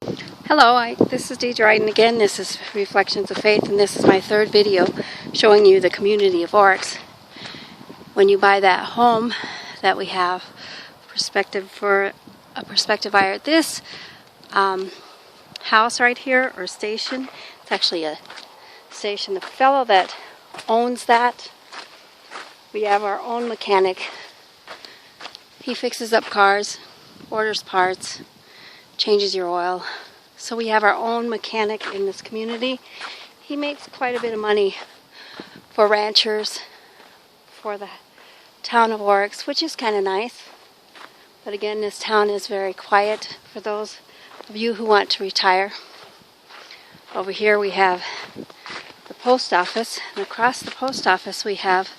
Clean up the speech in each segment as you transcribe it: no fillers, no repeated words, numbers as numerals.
Hello, this is Deidre Ryden again. This is Reflections of Faith, and this is my third video showing you the community of Oelrichs. When you buy that home that we have, for a perspective buyer, this house right here, or station, it's actually a station. The fellow that owns that, we have our own mechanic. He fixes up cars, orders parts, changes your oil. So we have our own mechanic in this community. He makes quite a bit of money for ranchers, for the town of Oelrichs, which is kind of nice. But again, this town is very quiet for those of you who want to retire. Over here we have the post office, and across the post office we have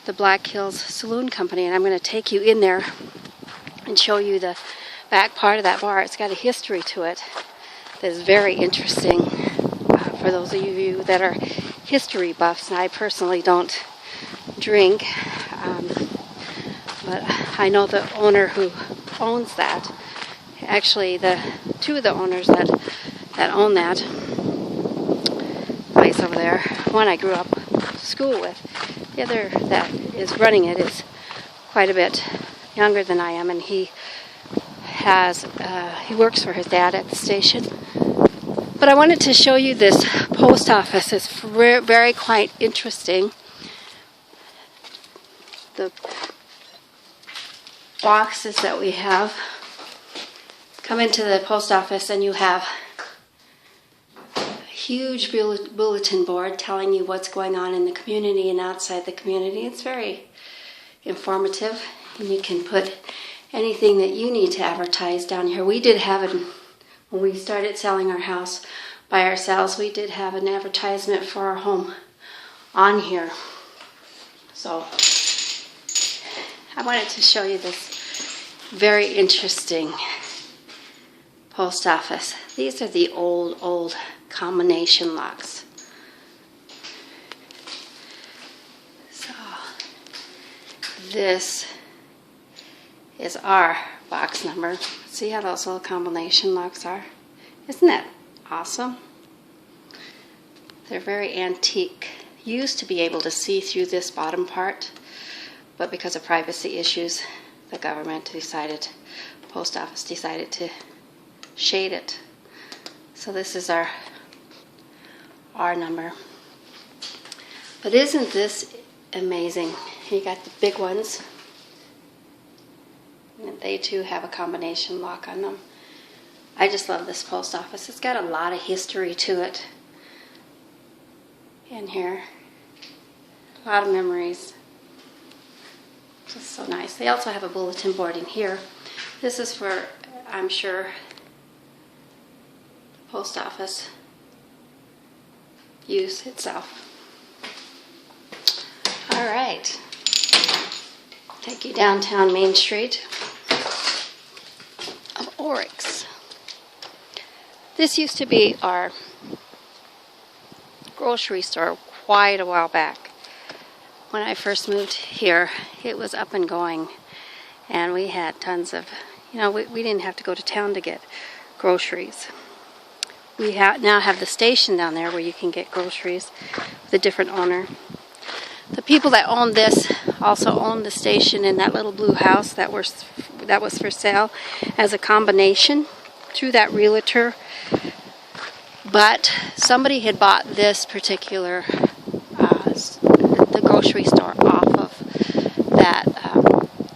the Black Hills Saloon Company, and I'm going to take you in there and show you the back part of that bar. It's got a history to it that is very interesting for those of you that are history buffs. And I personally don't drink, but I know the owner who owns that. Actually, the two of the owners that own that place over there. One I grew up school with. The other that is running it is quite a bit younger than I am, and he works for his dad at the station. But I wanted to show you this post office. It's very quite interesting. The boxes that we have come into the post office, and you have a huge bulletin board telling you what's going on in the community and outside the community. It's very informative, and you can put anything that you need to advertise down here. We did have it when we started selling our house by ourselves. We did have an advertisement for our home on here. So I wanted to show you this very interesting post office. These are the old combination locks. So this is our box number. See how those little combination locks are? Isn't that awesome? They're very antique. Used to be able to see through this bottom part, but because of privacy issues, the government decided, post office decided to shade it. So this is our number. But isn't this amazing? You got the big ones. And they too have a combination lock on them. I just love this post office. It's got a lot of history to it in here. A lot of memories. Just so nice. They also have a bulletin board in here. This is for, I'm sure, post office use itself. All right. Take you downtown Main Street of Oelrichs. This used to be our grocery store quite a while back. When I first moved here, it was up and going, and we had tons of, we didn't have to go to town to get groceries. We now have the station down there where you can get groceries with a different owner. The people that owned this also owned the station in that little blue house that was for sale as a combination through that realtor. But somebody had bought this particular the grocery store off of that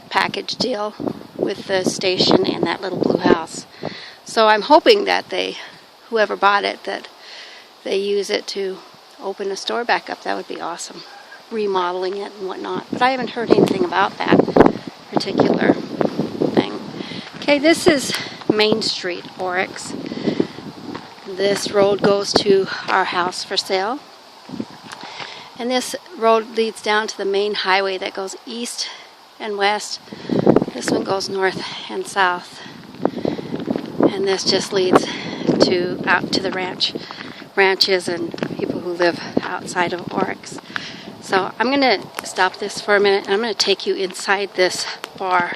package deal with the station and that little blue house. So I'm hoping that whoever bought it, that they use it to open a store back up. That would be awesome. Remodeling it and whatnot. But I haven't heard anything about that particular thing. Okay, this is Main Street, Oelrichs. This road goes to our house for sale. And this road leads down to the main highway that goes east and west. This one goes north and south. And this just leads out to the ranches and people who live outside of Oelrichs. So I'm going to stop this for a minute, and I'm going to take you inside this bar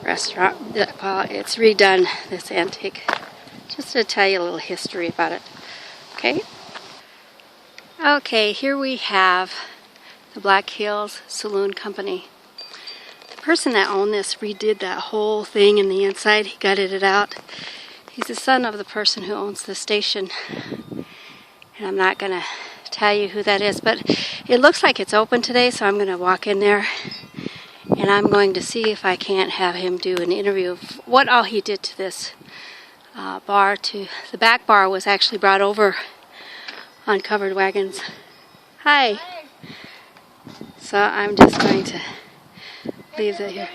restaurant. It's redone, this antique just to tell you a little history about it. Okay? Okay, here we have the Black Hills Saloon Company. The person that owned this redid that whole thing in the inside. He gutted it out. He's the son of the person who owns the station. And I'm not going to tell you who that is, but it looks like it's open today, so I'm going to walk in there and I'm going to see if I can't have him do an interview of what all he did to this bar. The back bar was actually brought over on covered wagons. Hi. So I'm just going to leave it here.